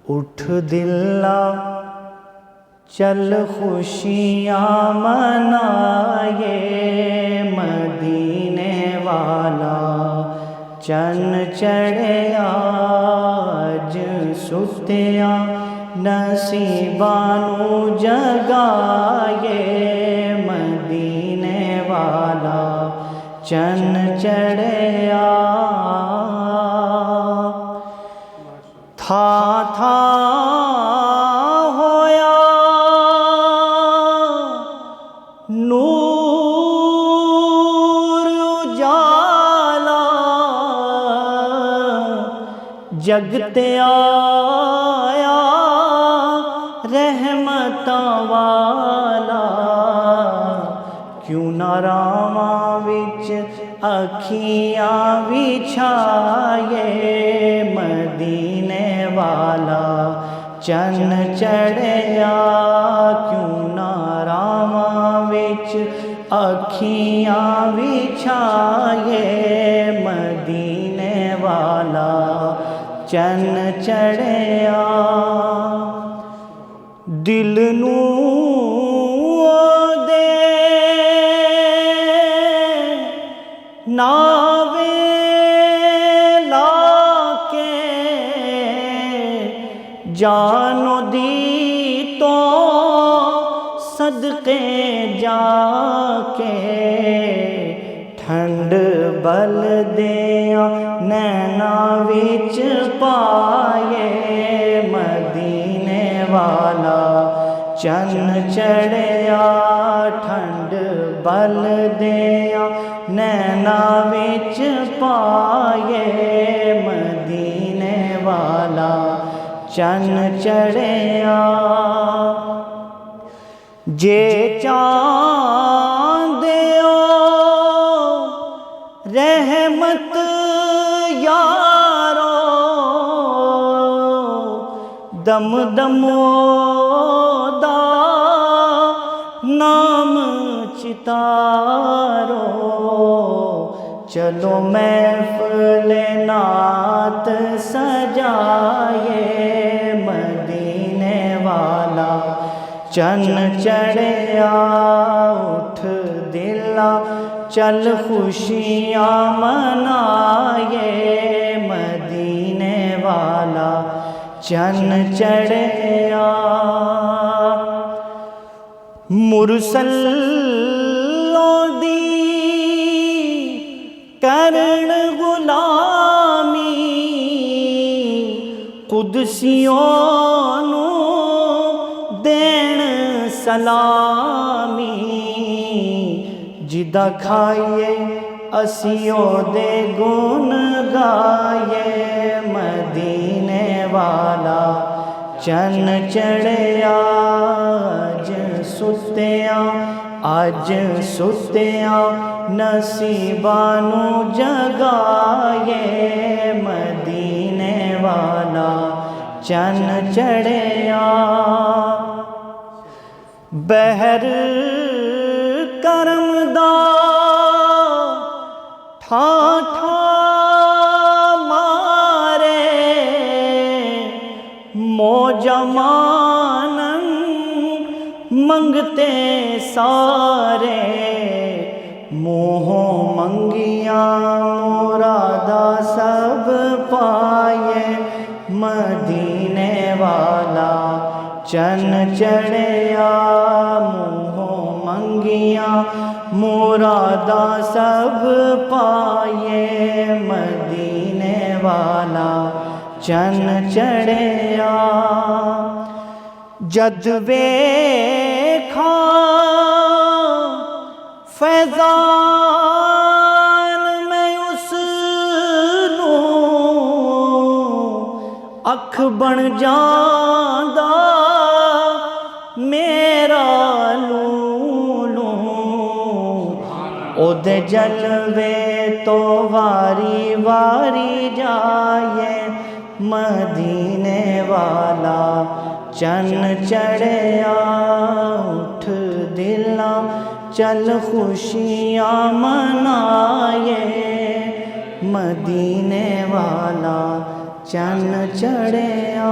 اٹھ دلا چل خوشیاں منائے مدینے والا چن چڑھیا اج ستیا نصیباں نو جگائے مدینے والا چن چڑھیا تھا ہویا نور اجالا جگتے آیا رحمتاں والا کیوں نہ راواں وچ اکھیاں وچھائے مدینے والا چن چڑھیا کیوں نہ راواں وچ اکھیاں وچھائے مدینے والا چن چڑھیا دل نو دے ناوے لا کے جانو دی تو صدقے جا کے ٹھنڈ بل دیاں نینا وچ پائے مدینے والا چن چڑھیا ٹھنڈ بل دیاں نینا وچ پائے مدینے والا چن چڑھیا جے چاندیو رحمت یارو دم دم دا نام چتارو چلو محفل نعت سجائے مدینے والا چن چڑھیا اٹھ دلا چل خوشیاں منائے مدینے والا چن چڑھیا مرسلوں دی کرن غلامی قدسیوں نو دین سلامی جدا کھائیے اسیو دے گن گائے مدینے والا چن چڑھیا اج ستیا نصیباں نو جگائے مدینے والا چن چڑھیا بہر کرم دا ٹھا ٹھا مارے موجہ مانن منگتے سارے منہوں منگیاں مرادا سب پائے مدینے والا چن چڑھیا منہوں منگیاں مرادا سب پائے مدینے والا چن چڑھیا جد ویکھا فیضان میں اس نو اکھ بن جاندا میرا لولو او دے جلوے تو واری واری جائے مدینے والا چن چڑھیا اٹھ دلا چل خوشیاں منائے مدینے والا چن چڑھیا